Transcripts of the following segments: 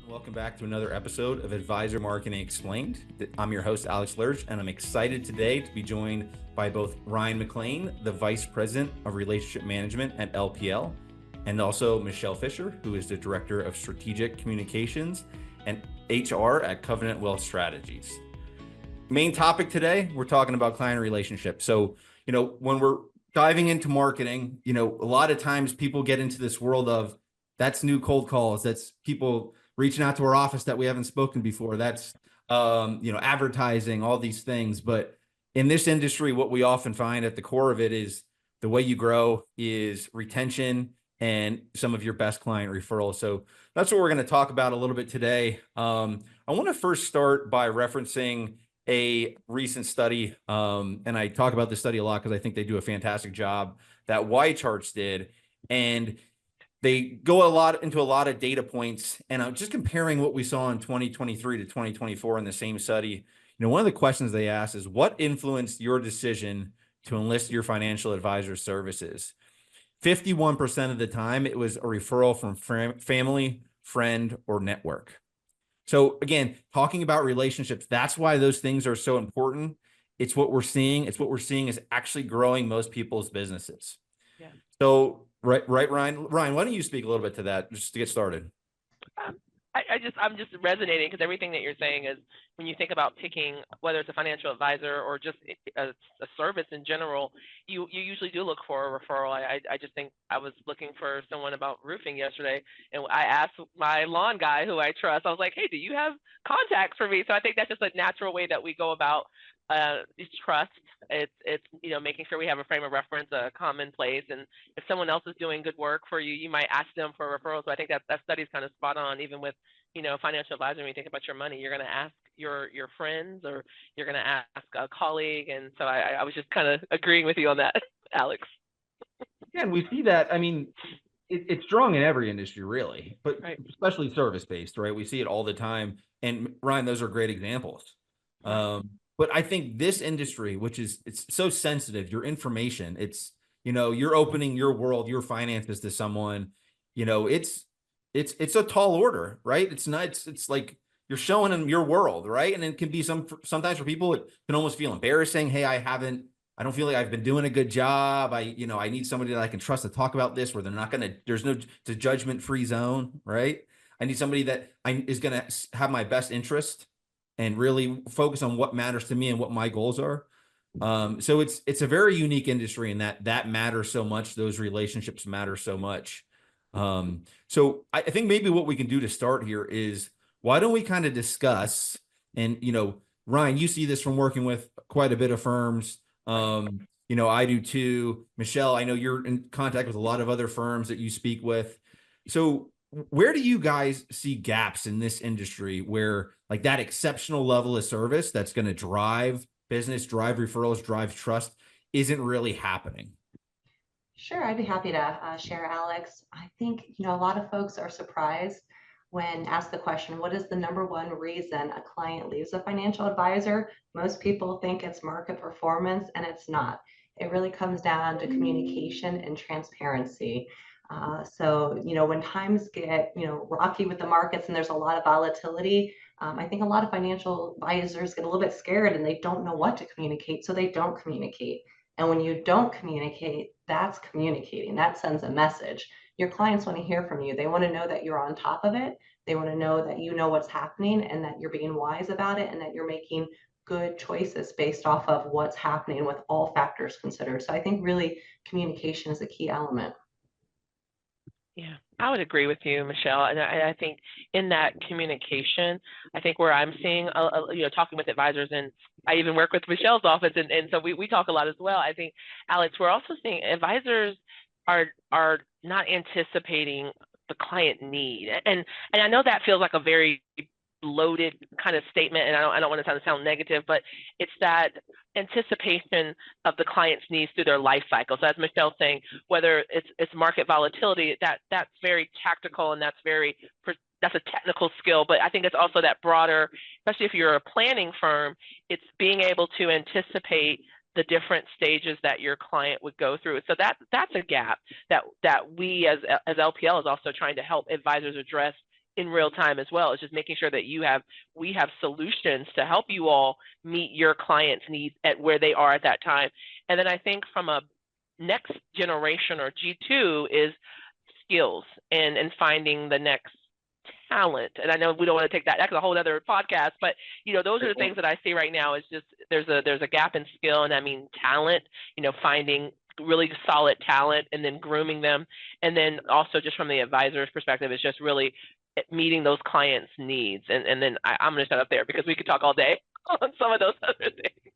Welcome back to another episode of Advisor Marketing Explained. I'm your host, Alex Lerch, and I'm excited today to be joined by both Ryan McClain, the Vice President of Relationship Management at LPL, and also Michelle Fischer, who is the Director of Strategic Communications and HR at Covenant Wealth Strategies. Main topic today, we're talking about client relationships. So, when we're diving into marketing, a lot of times people get into this world of that's new cold calls, that's people reaching out to our office that we haven't spoken before. That's, advertising, all these things. But in this industry, what we often find at the core of it is the way you grow is retention and some of your best client referrals. So that's what we're going to talk about a little bit today. I want to first start by referencing a recent study. And I talk about this study a lot because I think they do a fantastic job that Y Charts did. And they go into a lot of data points, and I'm just comparing what we saw in 2023 to 2024 in the same study. One of the questions they asked is, what influenced your decision to enlist your financial advisor services? 51% of the time, it was a referral from family, friend, or network. So again, talking about relationships, that's why those things are so important. It's what we're seeing. It's what we're seeing is actually growing most people's businesses. Yeah. So right, Ryan. Ryan, why don't you speak a little bit to that just to get started? I'm just resonating because everything that you're saying is when you think about picking, whether it's a financial advisor or just a service in general, you usually do look for a referral. I just think I was looking for someone about roofing yesterday, and I asked my lawn guy who I trust. I was like, hey, do you have contacts for me? So I think that's just a natural way that we go about trust. It's making sure we have a frame of reference, a common place, and if someone else is doing good work for you, you might ask them for referrals. So I think that study's kind of spot on. Even with financial advisor, when you think about your money, you're going to ask your friends, or you're going to ask a colleague. And so I was just kind of agreeing with you on that, Alex. Yeah, and we see that. I mean, it's strong in every industry, really, but right. Especially service-based, right? We see it all the time. And Ryan, those are great examples. Right. But I think this industry, it's so sensitive, your information, you're opening your world, your finances to someone, it's a tall order, right? It's not, it's like you're showing them your world, right? And it can be sometimes for people, it can almost feel embarrassing. Hey, I don't feel like I've been doing a good job. I need somebody that I can trust to talk about this where there's it's a judgment-free zone, right? I need somebody that is going to have my best interest and really focus on what matters to me and what my goals are. So it's a very unique industry in that matters so much. Those relationships matter so much. So I think maybe what we can do to start here is, why don't we kind of discuss, and Ryan, you see this from working with quite a bit of firms. I do too. Michelle, I know you're in contact with a lot of other firms that you speak with. So where do you guys see gaps in this industry where like that exceptional level of service that's going to drive business, drive referrals, drive trust isn't really happening? Sure, I'd be happy to share, Alex. I think, a lot of folks are surprised when asked the question, what is the number one reason a client leaves a financial advisor? Most people think it's market performance, and it's not. It really comes down to communication and transparency. So, when times get, rocky with the markets and there's a lot of volatility, I think a lot of financial advisors get a little bit scared and they don't know what to communicate, so they don't communicate. And when you don't communicate, that's communicating. That sends a message. Your clients want to hear from you. They want to know that you're on top of it. They want to know that you know what's happening and that you're being wise about it and that you're making good choices based off of what's happening with all factors considered. So I think really communication is a key element. Yeah, I would agree with you, Michelle. And I think in that communication, I think where I'm seeing, talking with advisors, and I even work with Michelle's office, and so we talk a lot as well. I think, Alex, we're also seeing advisors are not anticipating the client need, and I know that feels like a very loaded kind of statement, and I don't want to sound negative, but it's that anticipation of the client's needs through their life cycle. So as Michelle's saying, whether it's market volatility, that's very tactical, and that's a technical skill, but I think it's also that broader, especially if you're a planning firm, it's being able to anticipate the different stages that your client would go through. So that's a gap that we as LPL is also trying to help advisors address in real time as well. It's just making sure that we have solutions to help you all meet your clients' needs at where they are at that time. And then I think from a next generation or G2 is skills and finding the next talent. And I know we don't want to take that, that's a whole other podcast, but those are the things that I see right now is just there's a gap in skill, and I mean talent, finding really solid talent and then grooming them. And then also just from the advisor's perspective, it's just really meeting those clients' needs. And then I'm going to shut up there because we could talk all day on some of those other things.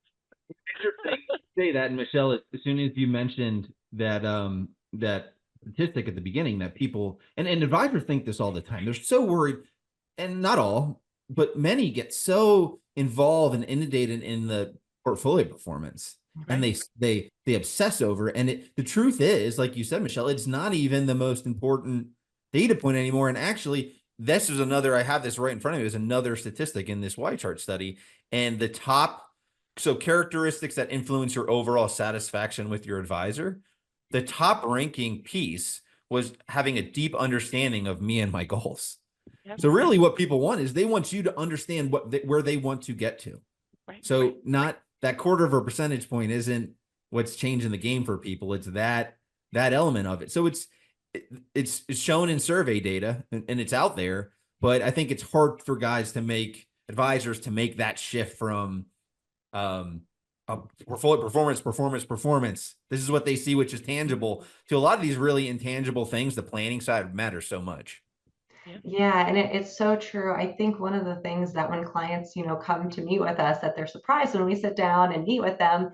Say that, and Michelle, as soon as you mentioned that that statistic at the beginning, that people and advisors think this all the time. They're so worried, and not all, but many get so involved and inundated in the portfolio performance, and they obsess over it. And the truth is, like you said, Michelle, it's not even the most important data point anymore. And actually, this is another, I have this right in front of me, is another statistic in this Y chart study, and the top. So characteristics that influence your overall satisfaction with your advisor, the top ranking piece was having a deep understanding of me and my goals. Yep. So really what people want is they want you to understand where they want to get to. Right. So not that quarter of a percentage point isn't what's changing the game for people. It's that element of it. So it's shown in survey data and it's out there, but I think it's hard for advisors to make that shift from portfolio performance. This is what they see, which is tangible, to a lot of these really intangible things. The planning side matters so much. Yeah, and it's so true. I think one of the things that when clients, come to meet with us, that they're surprised when we sit down and meet with them,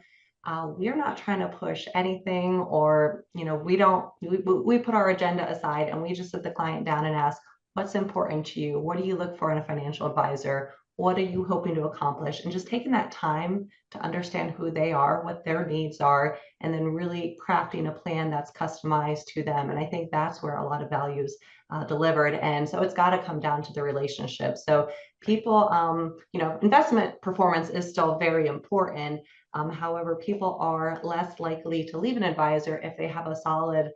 we're not trying to push anything, or, we put our agenda aside and we just sit the client down and ask, what's important to you? What do you look for in a financial advisor? What are you hoping to accomplish? And just taking that time to understand who they are, what their needs are, and then really crafting a plan that's customized to them. And I think that's where a lot of value is delivered. And so it's got to come down to the relationship. So people, investment performance is still very important. However, people are less likely to leave an advisor if they have a solid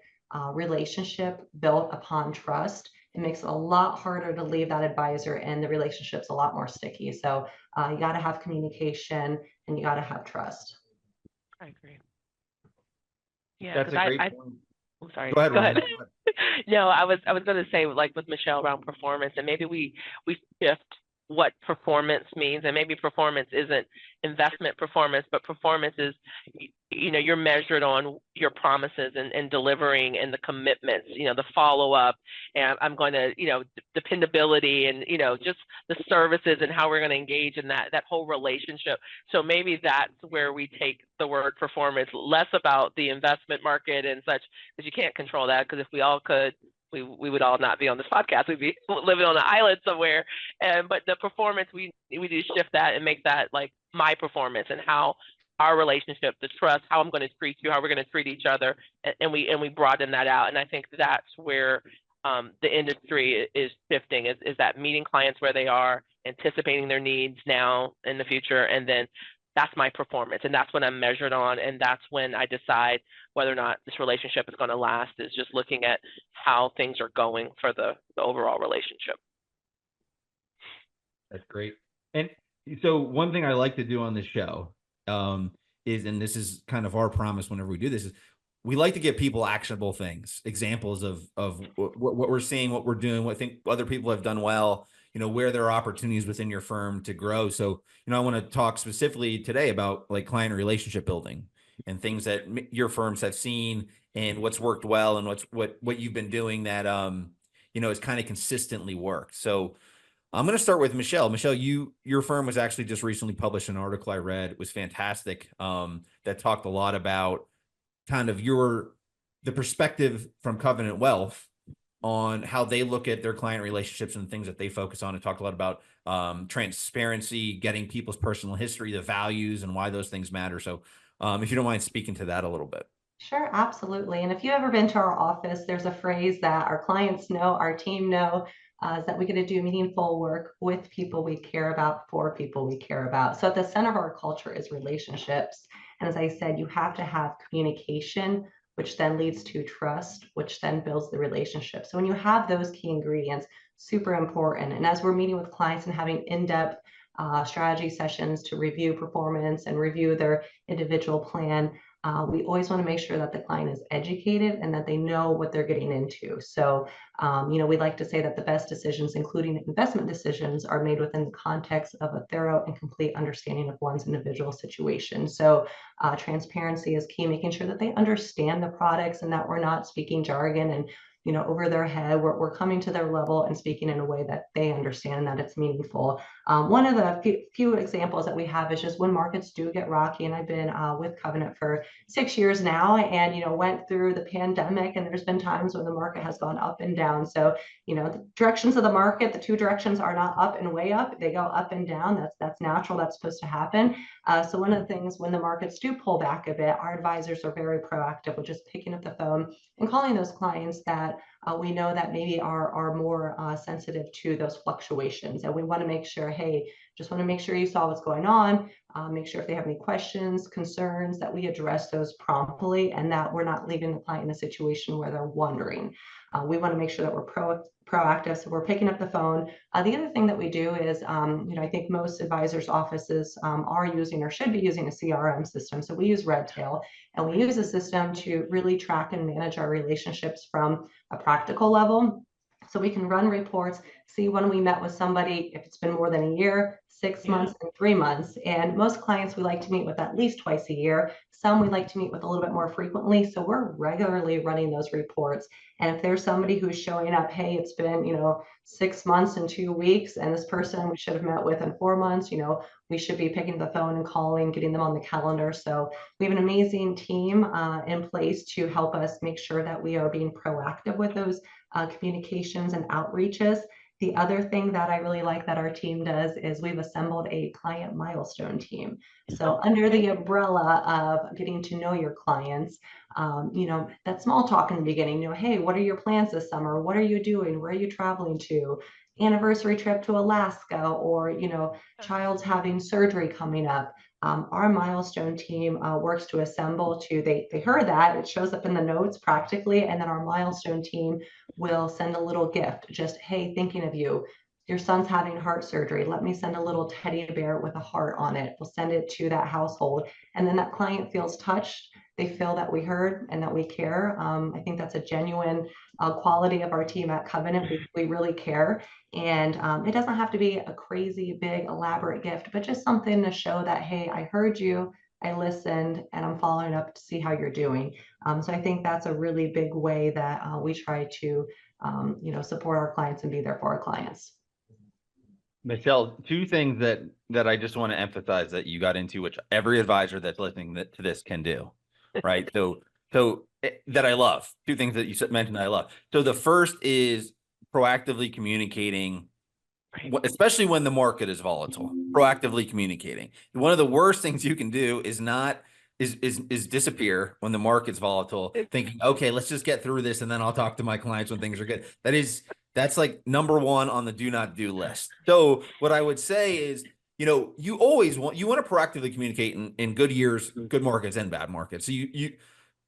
relationship built upon trust. It makes it a lot harder to leave that advisor, and the relationship's a lot more sticky. So you got to have communication and you got to have trust. I agree. Yeah, that's a great point. Oh, sorry. Go ahead. No, I was going to say, like with Michelle around performance, and maybe we shift what performance means, and maybe performance isn't investment performance, but performance is, you're measured on your promises and delivering, and the commitments, the follow-up, and I'm going to, dependability, and, just the services and how we're going to engage in that whole relationship. So maybe that's where we take the word performance, less about the investment market and such, because you can't control that, because if we all could, we would all not be on this podcast. We'd be living on an island somewhere. But the performance, we do shift that and make that like my performance, and how our relationship, the trust, how I'm going to treat you, how we're going to treat each other, and we broaden that out. And I think that's where the industry is shifting, is that meeting clients where they are, anticipating their needs now in the future, and then that's my performance, and that's what I'm measured on, and that's when I decide whether or not this relationship is going to last, is just looking at how things are going for the overall relationship. That's great. And so one thing I like to do on this show is, and this is kind of our promise whenever we do this, is we like to give people actionable things, examples of what we're seeing, what we're doing, what I think other people have done well, where there are opportunities within your firm to grow. So, I want to talk specifically today about like client relationship building and things that your firms have seen, and what's worked well, and what you've been doing that, has kind of consistently worked. So I'm going to start with Michelle. Michelle, your firm was actually just recently published an article I read. It was fantastic. That talked a lot about kind of the perspective from Covenant Wealth on how they look at their client relationships and things that they focus on. It talked a lot about transparency, getting people's personal history, the values, and why those things matter. So if you don't mind speaking to that a little bit. Sure, absolutely. And if you've ever been to our office, there's a phrase that our clients know, our team know, is that we get to do meaningful work with people we care about, for people we care about. So at the center of our culture is relationships. And as I said, you have to have communication, which then leads to trust, which then builds the relationship. So when you have those key ingredients, super important. And as we're meeting with clients and having in-depth strategy sessions to review performance and review their individual plan, we always want to make sure that the client is educated and that they know what they're getting into. So, we like to say that the best decisions, including investment decisions, are made within the context of a thorough and complete understanding of one's individual situation. So, transparency is key, making sure that they understand the products and that we're not speaking jargon and over their head. We're coming to their level and speaking in a way that they understand that it's meaningful. One of the few examples that we have is just when markets do get rocky, and I've been with Covenant for 6 years now, and went through the pandemic, and there's been times when the market has gone up and down. So the directions of the market, the two directions are not up and way up, they go up and down. That's natural, that's supposed to happen. So one of the things when the markets do pull back a bit, our advisors are very proactive with just picking up the phone and calling those clients that we know that maybe are more sensitive to those fluctuations. And we want to make sure, hey, just want to make sure you saw what's going on, make sure if they have any questions, concerns, that we address those promptly and that we're not leaving the client in a situation where they're wondering. We want to make sure that we're proactive, so we're picking up the phone. The other thing that we do is, I think most advisors' offices are using or should be using a CRM system. So we use Redtail, and we use a system to really track and manage our relationships from a practical level. So we can run reports, see when we met with somebody, if it's been more than a year, 6 months, and 3 months. And most clients we like to meet with at least twice a year. Some we like to meet with a little bit more frequently. So we're regularly running those reports. And if there's somebody who's showing up, hey, it's been, 6 months and 2 weeks, and this person we should have met with in 4 months, we should be picking the phone and calling, getting them on the calendar. So we have an amazing team in place to help us make sure that we are being proactive with those communications and outreaches. The other thing that I really like that our team does is we've assembled a client milestone team. So under the umbrella of getting to know your clients, that small talk in the beginning, hey, what are your plans this summer? What are you doing? Where are you traveling to? Anniversary trip to Alaska, or, child's having surgery coming up. Our milestone team works to assemble they heard that, it shows up in the notes practically, and then our milestone team will send a little gift, just, hey, thinking of you. Your son's having heart surgery. Let me send a little teddy bear with a heart on it. We'll send it to that household. And then that client feels touched. They feel that we heard and that we care. I think that's a genuine quality of our team at Covenant. We really care. And it doesn't have to be a crazy, big, elaborate gift, but just something to show that, hey, I heard you, I listened, and I'm following up to see how you're doing. So I think that's a really big way that we try to, support our clients and be there for our clients. Michelle, two things that I just want to emphasize that you got into, which every advisor that's listening to this can do, right? So that I love. Two things that you mentioned that I love. So the first is proactively communicating, especially when the market is volatile. Proactively communicating. One of the worst things you can do is disappear when the market's volatile, thinking, okay, let's just get through this and then I'll talk to my clients when things are good. That's like number one on the do not do list. So what I would say is, you want to proactively communicate in good years, good markets, and bad markets. So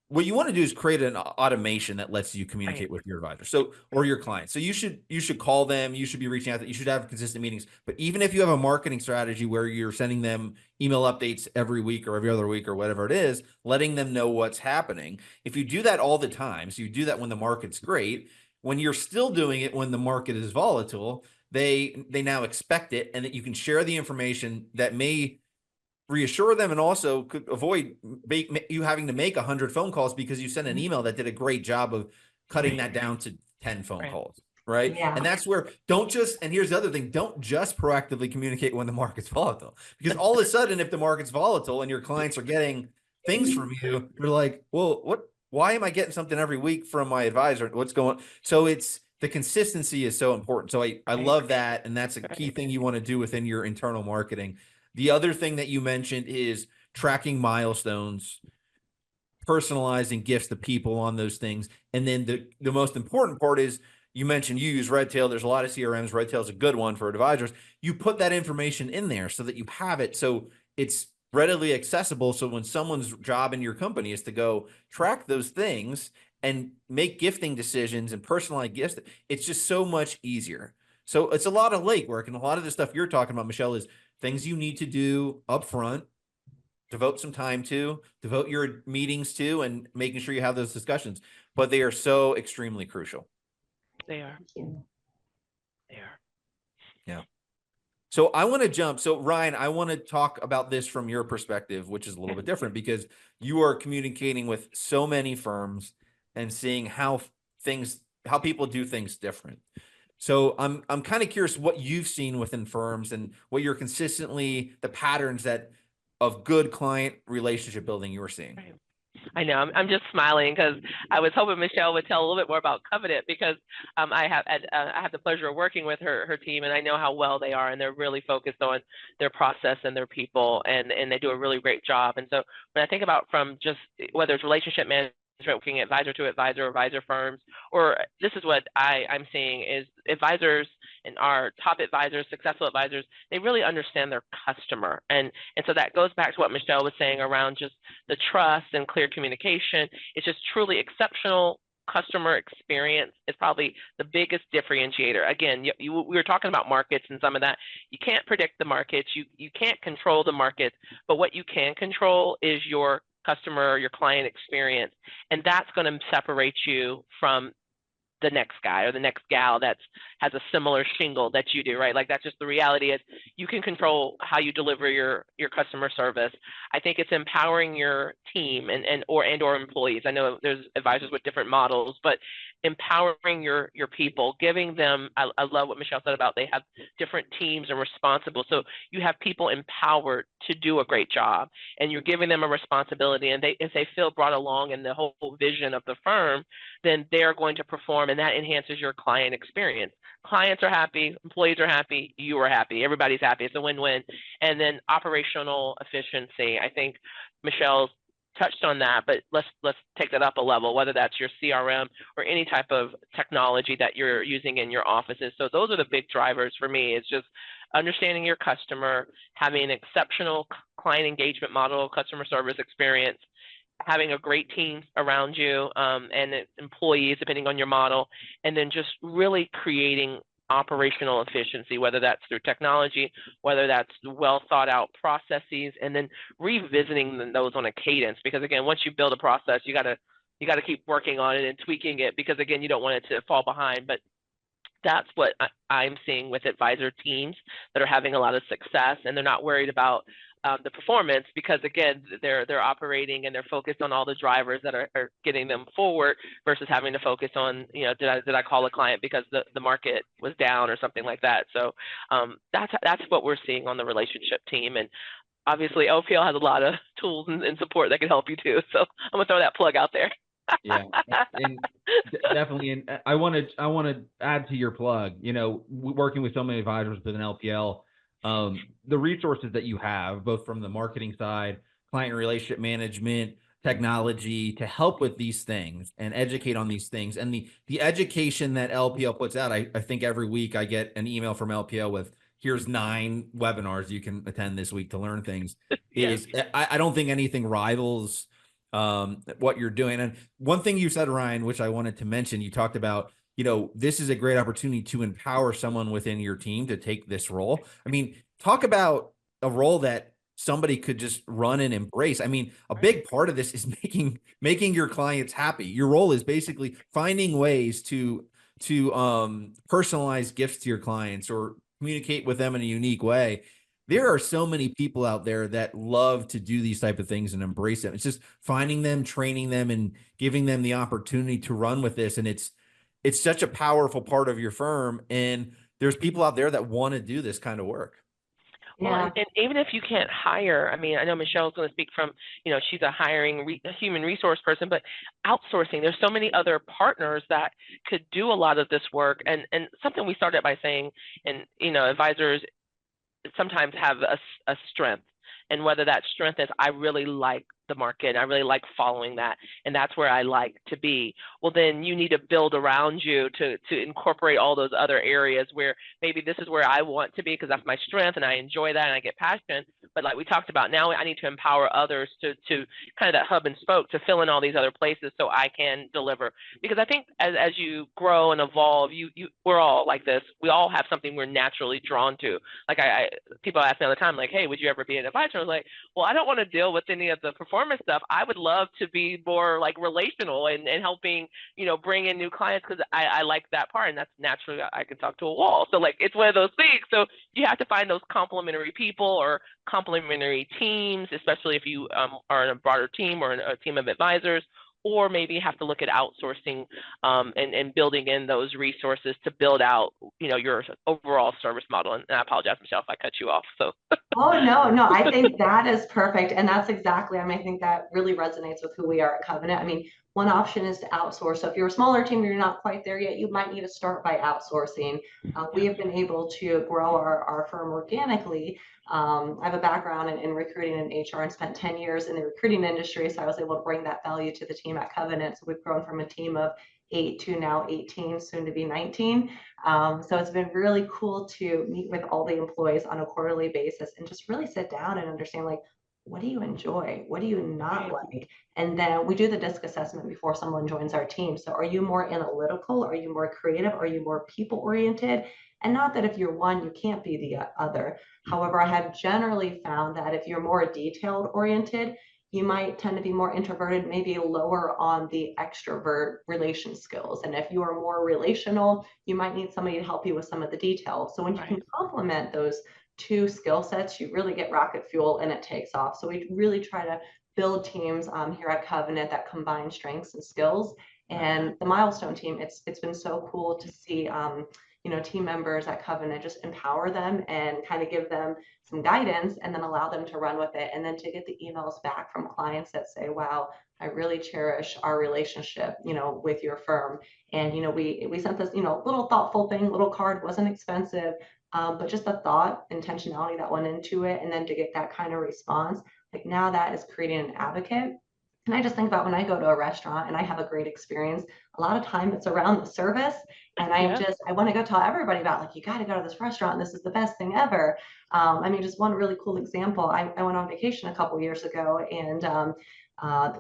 what you want to do is create an automation that lets you communicate with your advisor, or your clients. So you should call them, you should be reaching out, you should have consistent meetings. But even if you have a marketing strategy where you're sending them email updates every week or every other week or whatever it is, letting them know what's happening. If you do that all the time, so you do that when the market's great, when you're still doing it when the market is volatile, they now expect it, and that you can share the information that may reassure them and also could avoid you having to make 100 phone calls because you sent an email that did a great job of cutting that down to 10 phone calls. Right. Yeah. And that's where and here's the other thing, don't just proactively communicate when the market's volatile, because all of a sudden, if the market's volatile and your clients are getting things from you, you're like, well, why am I getting something every week from my advisor? What's going on? So the consistency is so important. So I love that. And that's a key thing you want to do within your internal marketing. The other thing that you mentioned is tracking milestones, personalizing gifts to people on those things. And then the most important part is, you mentioned you use Redtail. There's a lot of CRMs. Redtail is a good one for advisors. You put that information in there so that you have it, so it's readily accessible. So when someone's job in your company is to go track those things and make gifting decisions and personalized gifts, it's just so much easier. So it's a lot of legwork, and a lot of the stuff you're talking about, Michelle, is things you need to do up front, devote some time to, devote your meetings to, and making sure you have those discussions. But they are so extremely crucial. They are. Thank you. They are. Yeah. So I want to jump. So Ryan, I want to talk about this from your perspective, which is a little bit different because you are communicating with so many firms and seeing how people do things different. So I'm kind of curious what you've seen within firms and what you're consistently the patterns that of good client relationship building you're seeing. Right. I know. I'm just smiling because I was hoping Michelle would tell a little bit more about Covenant because I have the pleasure of working with her team, and I know how well they are, and they're really focused on their process and their people, and they do a really great job. And so when I think about from just whether it's relationship management, working advisor to advisor firms, or this is what I'm seeing is advisors and our top advisors, successful advisors, they really understand their customer. And so that goes back to what Michelle was saying around just the trust and clear communication. It's just truly exceptional customer experience is probably the biggest differentiator. Again, we were talking about markets and some of that. You can't predict the markets. You can't control the markets, but what you can control is your customer, your client experience. And that's going to separate you from the next guy or the next gal that has a similar shingle that you do, right? Like that's just the reality is you can control how you deliver your customer service. I think it's empowering your team or employees. I know there's advisors with different models, but empowering your people, giving them, I love what Michelle said about they have different teams and responsible. So you have people empowered to do a great job and you're giving them a responsibility, and if they feel brought along in the whole vision of the firm, then they're going to perform, and that enhances your client experience. Clients are happy, employees are happy, you are happy, everybody's happy. It's a win-win. And then operational efficiency. I think Michelle's touched on that, but let's take that up a level, whether that's your CRM or any type of technology that you're using in your offices. So those are the big drivers for me. It's just understanding your customer, having an exceptional client engagement model, customer service experience, having a great team around you and employees, depending on your model, and then just really creating operational efficiency, whether that's through technology, whether that's well thought out processes, and then revisiting those on a cadence. Because again, once you build a process, you got to keep working on it and tweaking it, because again, you don't want it to fall behind. But that's what I'm seeing with advisor teams that are having a lot of success, and they're not worried about the performance, because again, they're operating and they're focused on all the drivers that are getting them forward versus having to focus on, did I call a client because the market was down or something like that. So that's what we're seeing on the relationship team. And obviously LPL has a lot of tools and support that can help you too. So I'm gonna throw that plug out there. Yeah, and definitely. And I want to add to your plug, working with so many advisors with an LPL, the resources that you have, both from the marketing side, client relationship management, technology, to help with these things and educate on these things. And the education that LPL puts out, I think every week I get an email from LPL with, here's 9 webinars you can attend this week to learn things. Yes. I don't think anything rivals what you're doing. And one thing you said, Ryan, which I wanted to mention, you talked about, this is a great opportunity to empower someone within your team to take this role. I mean, talk about a role that somebody could just run and embrace. I mean, a big part of this is making your clients happy. Your role is basically finding ways to personalize gifts to your clients or communicate with them in a unique way. There are so many people out there that love to do these type of things and embrace them. It's just finding them, training them, and giving them the opportunity to run with this. And it's such a powerful part of your firm. And there's people out there that want to do this kind of work. Well, Yeah. and even if you can't hire, I mean, I know Michelle's going to speak from, she's a hiring human resource person, but outsourcing, there's so many other partners that could do a lot of this work. And something we started by saying, and, advisors sometimes have a strength, and whether that strength is, I really like the market. I really like following that, and that's where I like to be. Well, then you need to build around you to incorporate all those other areas where maybe this is where I want to be because that's my strength and I enjoy that and I get passion. But like we talked about, now I need to empower others to kind of that hub and spoke to fill in all these other places so I can deliver. Because I think as you grow and evolve, we're all like this. We all have something we're naturally drawn to. Like people ask me all the time, like, hey, would you ever be an advisor? I was like, well, I don't want to deal with any of the performance stuff. I would love to be more like relational and helping, bring in new clients because I like that part. And that's naturally, I can talk to a wall. So like, it's one of those things. So you have to find those complementary people or complementary teams, especially if you are in a broader team or in a team of advisors, or maybe have to look at outsourcing and building in those resources to build out, your overall service model. And I apologize, Michelle, if I cut you off. So. Oh, no, I think that is perfect. And that's exactly, I think that really resonates with who we are at Covenant. I mean, one option is to outsource. So if you're a smaller team, you're not quite there yet, you might need to start by outsourcing. We have been able to grow our firm organically. I have a background in recruiting and HR and spent 10 years in the recruiting industry. So I was able to bring that value to the team at Covenant. So we've grown from a team of 8 to now 18, soon to be 19. So it's been really cool to meet with all the employees on a quarterly basis and just really sit down and understand, like, what do you enjoy? What do you not like? And then we do the DISC assessment before someone joins our team. So are you more analytical? Are you more creative? Are you more people oriented? And not that if you're one, you can't be the other. However, I have generally found that if you're more detailed oriented, you might tend to be more introverted, maybe lower on the extrovert relation skills. And if you are more relational, you might need somebody to help you with some of the details. So when you can complement those two skill sets, you really get rocket fuel and it takes off. So we really try to build teams here at Covenant that combine strengths and skills. And the milestone team, it's been so cool to see team members at Covenant just empower them and kind of give them some guidance and then allow them to run with it. And then to get the emails back from clients that say, wow, I really cherish our relationship, with your firm. And, we sent this, little thoughtful thing, little card, wasn't expensive, but just the thought, intentionality that went into it. And then to get that kind of response, like now that is creating an advocate. And I just think about when I go to a restaurant and I have a great experience, a lot of time it's around the service. And I want to go tell everybody about, like, you got to go to this restaurant. This is the best thing ever. Just one really cool example. I went on vacation a couple years ago and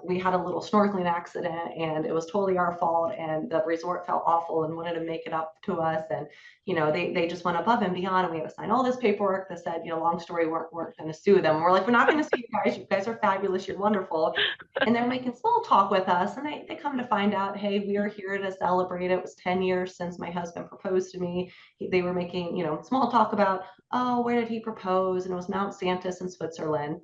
we had a little snorkeling accident and it was totally our fault. And the resort felt awful and wanted to make it up to us. And, they just went above and beyond. And we had to sign all this paperwork that said, long story, weren't going to sue them. We're like, we're not going to sue you guys. You guys are fabulous. You're wonderful. And they're making small talk with us. And they come to find out, hey, we are here to celebrate. It was 10 years since my husband proposed to me. They were making, small talk about, oh, where did he propose? And it was Mount Santos in Switzerland.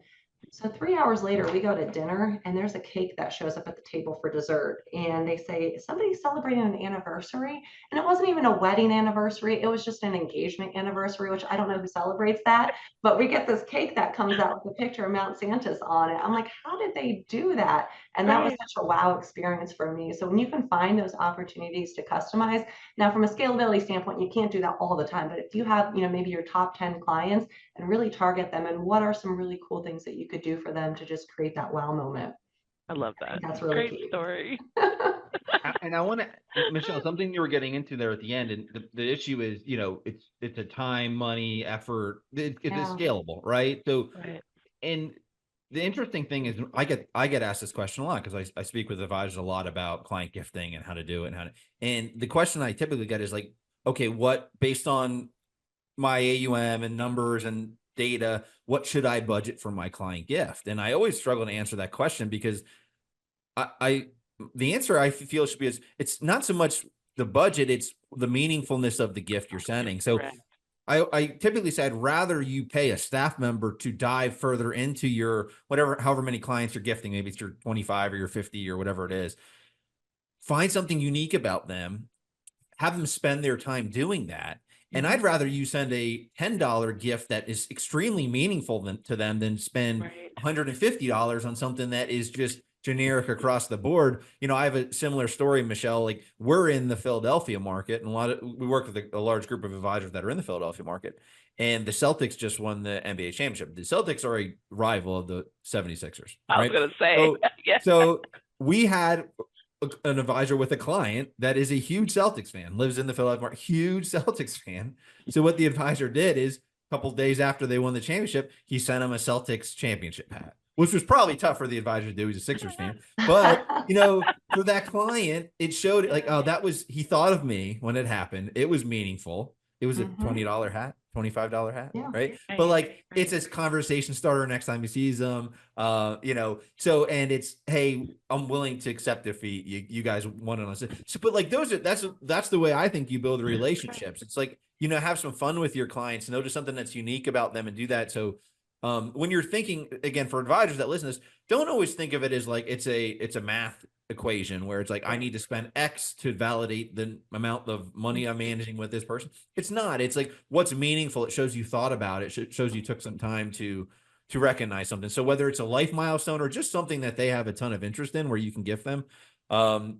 So 3 hours later, we go to dinner and there's a cake that shows up at the table for dessert. And they say, is somebody celebrating an anniversary? And it wasn't even a wedding anniversary. It was just an engagement anniversary, which I don't know who celebrates that. But we get this cake that comes out with a picture of Mount Santos on it. I'm like, how did they do that? And that was such a wow experience for me. So when you can find those opportunities to customize, now from a scalability standpoint, you can't do that all the time. But if you have, maybe your top 10 clients and really target them, and what are some really cool things that you could do for them to just create that wow moment. I love that. That's really great key. Story. And I want to, Michelle, something you were getting into there at the end, and the issue is, it's a time, money, effort. It's scalable, right? So, and the interesting thing is, I get asked this question a lot because I speak with advisors a lot about client gifting and how to do it and the question I typically get is like, okay, what, based on my AUM and numbers and data, what should I budget for my client gift? And I always struggle to answer that question because the answer I feel should be it's not so much the budget, it's the meaningfulness of the gift you're sending. So I typically say I'd rather you pay a staff member to dive further into your however many clients you're gifting, maybe it's your 25 or your 50 or whatever it is. Find something unique about them, have them spend their time doing that. And I'd rather you send a $10 gift that is extremely meaningful to them than spend $150 on something that is just generic across the board. I have a similar story, Michelle. Like, we're in the Philadelphia market, and we work with a large group of advisors that are in the Philadelphia market. And the Celtics just won the NBA championship. The Celtics are a rival of the 76ers, I was right? going to say, So, yeah. so we had an advisor with a client that is a huge Celtics fan, lives in the Philadelphia market, huge Celtics fan. So what the advisor did is, a couple of days after they won the championship, he sent him a Celtics championship hat, which was probably tough for the advisor to do. He's a Sixers fan. But, for that client, it showed like, oh, he thought of me when it happened. It was meaningful. It was a $20 hat, $25 hat, Yeah. right? But like, it's a conversation starter next time he sees them. So, and it's, hey, I'm willing to accept the fee. You guys want to, so, but like that's the way I think you build relationships. It's like, have some fun with your clients, notice something that's unique about them and do that. So, when you're thinking, again, for advisors that listen to this, don't always think of it as like, it's a math equation where it's like, I need to spend X to validate the amount of money I'm managing with this person. It's not. It's like, what's meaningful. It shows you thought about it. Shows you took some time to recognize something. So whether it's a life milestone or just something that they have a ton of interest in where you can gift them,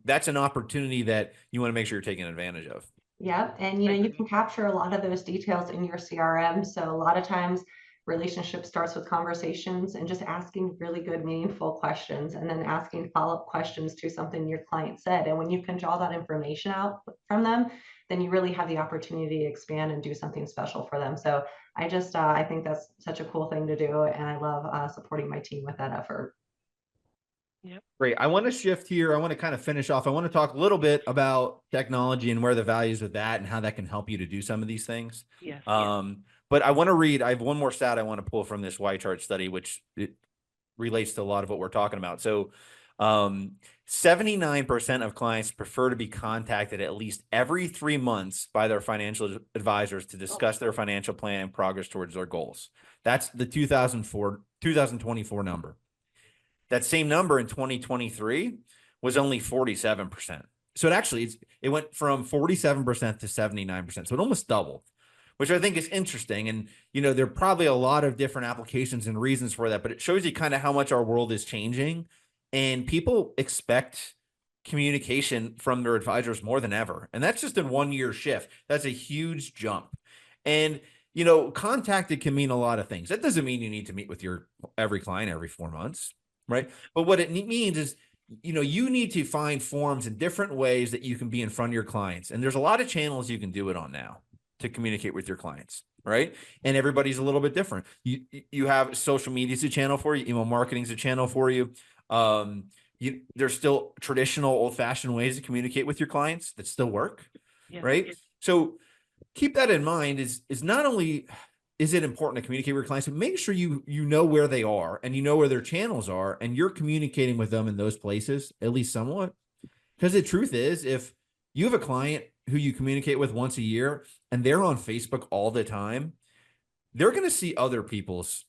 that's an opportunity that you want to make sure you're taking advantage of. Yep. And, you can capture a lot of those details in your CRM. So a lot of times relationship starts with conversations and just asking really good, meaningful questions, and then asking follow-up questions to something your client said. And when you can draw that information out from them, then you really have the opportunity to expand and do something special for them. So I think that's such a cool thing to do. And I love supporting my team with that effort. Yep. Great. I want to shift here. I want to kind of finish off. I want to talk a little bit about technology and where the values of that and how that can help you to do some of these things. Yes. But I want to I have one more stat I want to pull from this Y chart study, which it relates to a lot of what we're talking about. So 79% of clients prefer to be contacted at least every 3 months by their financial advisors to discuss their financial plan and progress towards their goals. That's the 2024 number. That same number in 2023 was only 47%. So it went from 47% to 79%. So it almost doubled, which I think is interesting. And, there are probably a lot of different applications and reasons for that, but it shows you kind of how much our world is changing, and people expect communication from their advisors more than ever. And that's just in 1 year shift. That's a huge jump. And, contacted can mean a lot of things. That doesn't mean you need to meet with every client every 4 months. Right. But what it means is, you need to find forms in different ways that you can be in front of your clients. And there's a lot of channels you can do it on now to communicate with your clients. Right. And everybody's a little bit different. You have social media is a channel for you. Email marketing is a channel for you. There's still traditional old fashioned ways to communicate with your clients that still work. Yeah. Right. So keep that in mind is not only is it important to communicate with your clients, but make sure you know where they are and you know where their channels are and you're communicating with them in those places, at least somewhat. Because the truth is, if you have a client who you communicate with once a year and they're on Facebook all the time, they're going to see other people's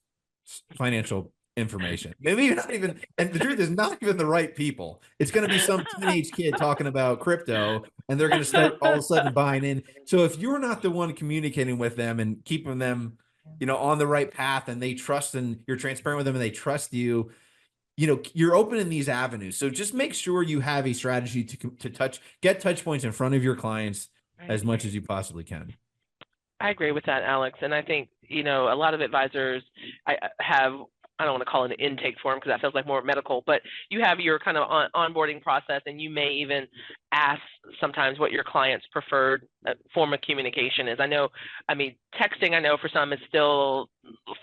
financial information. Maybe not even, and the truth is not even the right people. It's going to be some teenage kid talking about crypto and they're going to start all of a sudden buying in. So if you're not the one communicating with them and keeping them, on the right path, and they trust and you're transparent with them and they trust you, you're opening these avenues. So just make sure you have a strategy to get touch points in front of your clients as much as you possibly can. I agree with that, Alex. And I think, a lot of advisors I don't want to call it an intake form because that feels like more medical, but you have your kind of onboarding process, and you may even ask sometimes what your client's preferred form of communication is. Texting, I know for some is still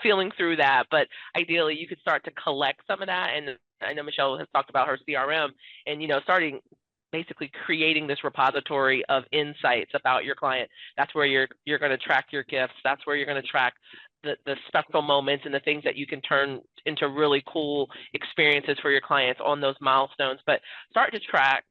feeling through that, but ideally you could start to collect some of that. And I know Michelle has talked about her CRM and, starting basically creating this repository of insights about your client. That's where you're going to track your gifts. That's where you're going to track the special moments and the things that you can turn into really cool experiences for your clients on those milestones. But start to track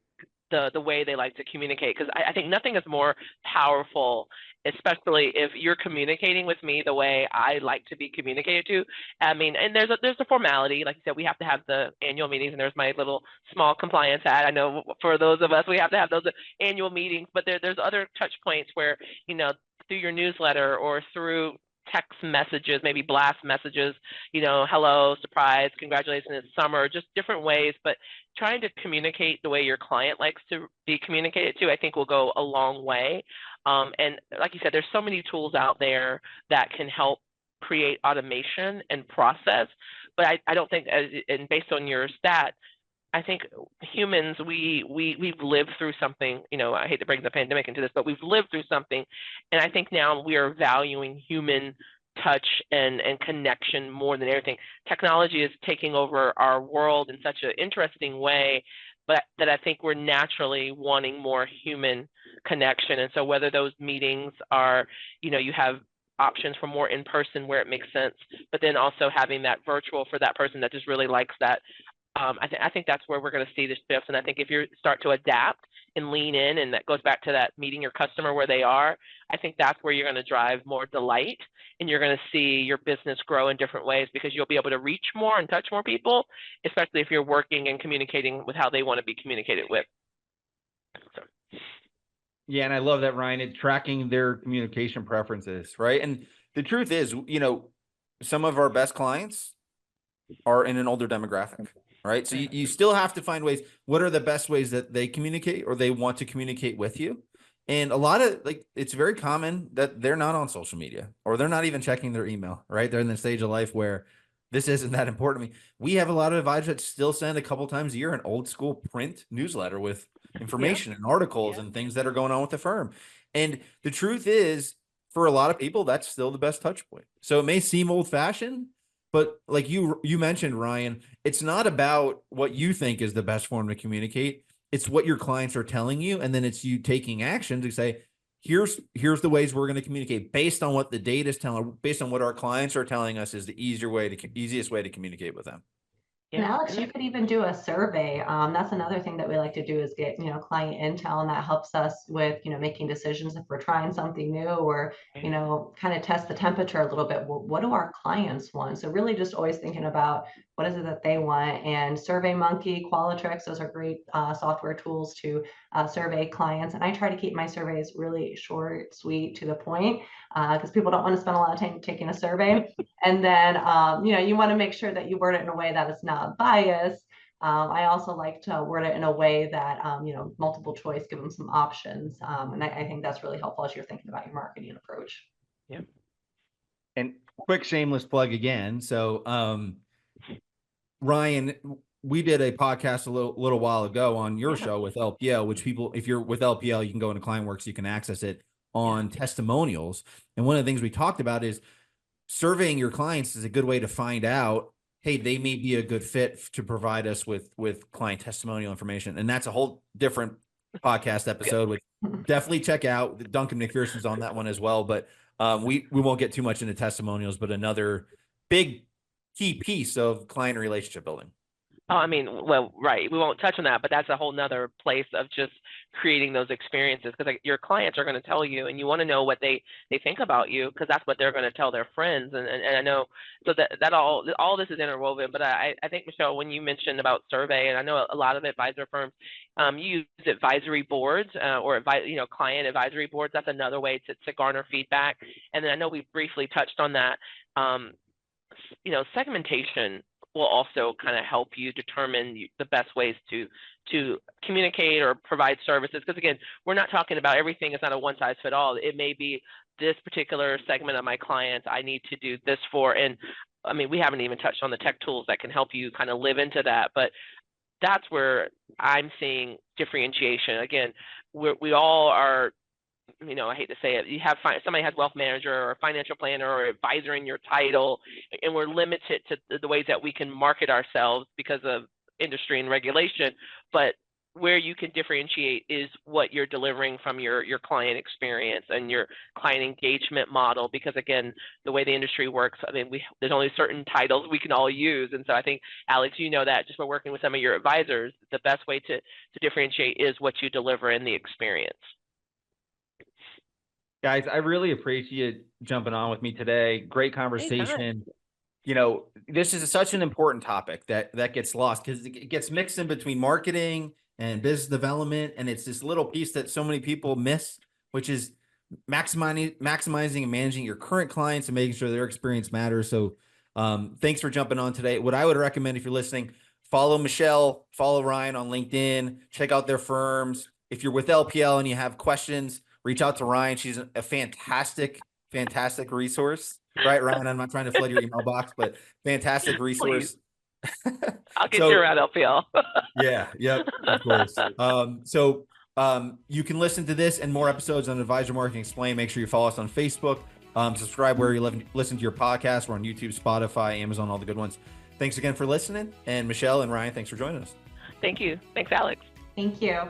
the way they like to communicate, because I think nothing is more powerful, especially if you're communicating with me the way I like to be communicated to. And there's a formality, like you said, we have to have the annual meetings, and there's my little small compliance ad. I know for those of us, we have to have those annual meetings, but there's other touch points where, through your newsletter or through text messages, maybe blast messages, hello, surprise, congratulations, it's summer, just different ways, but trying to communicate the way your client likes to be communicated to, I think will go a long way. And like you said, there's so many tools out there that can help create automation and process, but I don't think, and based on your stat, I think humans, we've lived through something, I hate to bring the pandemic into this, but we've lived through something. And I think now we are valuing human touch and connection more than everything. Technology is taking over our world in such an interesting way, but that I think we're naturally wanting more human connection. And so whether those meetings are, you have options for more in person where it makes sense, but then also having that virtual for that person that just really likes that. I think that's where we're going to see the shifts. And I think if you start to adapt and lean in, and that goes back to that meeting your customer where they are, I think that's where you're going to drive more delight, and you're going to see your business grow in different ways because you'll be able to reach more and touch more people, especially if you're working and communicating with how they want to be communicated with. So. Yeah, and I love that, Ryan, it's tracking their communication preferences, right? And the truth is, some of our best clients are in an older demographic, right? So you still have to find ways. What are the best ways that they communicate or they want to communicate with you? And a lot of it's very common that they're not on social media or they're not even checking their email, right? They're in the stage of life where this isn't that important to me. We have a lot of advisors that still send a couple times a year an old school print newsletter with information and articles and things that are going on with the firm. And the truth is, for a lot of people, that's still the best touch point. So it may seem old fashioned, but like you mentioned, Ryan, it's not about what you think is the best form to communicate. It's what your clients are telling you. And then it's you taking action to say, here's the ways we're going to communicate based on what the data is telling, based on what our clients are telling us is the easiest way to communicate with them. And Alex, you could even do a survey. That's another thing that we like to do is get, client intel, and that helps us with, making decisions if we're trying something new or, kind of test the temperature a little bit. Well, what do our clients want? So really just always thinking about what is it that they want. And SurveyMonkey, Qualitrix, those are great software tools to survey clients. And I try to keep my surveys really short, sweet, to the point, because people don't want to spend a lot of time taking a survey. And then, you want to make sure that you word it in a way that it's not biased. I also like to word it in a way that, multiple choice, give them some options. And I think that's really helpful as you're thinking about your marketing approach. Yeah. And quick shameless plug again. So, Ryan, we did a podcast a little while ago on your show with LPL, which people, if you're with LPL, you can go into ClientWorks, you can access it on testimonials. And one of the things we talked about is surveying your clients is a good way to find out, hey, they may be a good fit to provide us with client testimonial information. And that's a whole different podcast episode, which definitely check out. Duncan McPherson's on that one as well. But we won't get too much into testimonials, but another big key piece of client relationship building. Oh, I mean, well, right. We won't touch on that, but that's a whole nother place of just creating those experiences, because your clients are going to tell you, and you want to know what they think about you, because that's what they're going to tell their friends. And I know, so that all this is interwoven. But I think, Michelle, when you mentioned about survey, and I know a lot of advisor firms use advisory boards or client advisory boards. That's another way to garner feedback. And then I know we briefly touched on that. Segmentation will also kind of help you determine the best ways to communicate or provide services. Because again, we're not talking about everything is not a one size fit all. It may be this particular segment of my clients I need to do this for. And I mean, we haven't even touched on the tech tools that can help you kind of live into that. But that's where I'm seeing differentiation. Again, we all are, I hate to say it, you have somebody has wealth manager or financial planner or advisor in your title, and we're limited to the ways that we can market ourselves because of industry and regulation. But where you can differentiate is what you're delivering from your client experience and your client engagement model. Because again, the way the industry works, I mean, there's only certain titles we can all use. And so I think, Alex, that just by working with some of your advisors, the best way to differentiate is what you deliver in the experience. Guys, I really appreciate you jumping on with me today. Great conversation. This is such an important topic that gets lost because it gets mixed in between marketing and business development. And it's this little piece that so many people miss, which is maximizing and managing your current clients and making sure their experience matters. So thanks for jumping on today. What I would recommend if you're listening, follow Michelle, follow Ryan on LinkedIn, check out their firms. If you're with LPL and you have questions, reach out to Ryan. She's a fantastic resource. Right, Ryan? I'm not trying to flood your email box, but fantastic resource. I'll get you around LPL. Yeah, yep, of course. So you can listen to this and more episodes on Advisor Marketing Explained. Make sure you follow us on Facebook. Subscribe where you listen to your podcast. We're on YouTube, Spotify, Amazon, all the good ones. Thanks again for listening. And Michelle and Ryan, thanks for joining us. Thank you. Thanks, Alex. Thank you.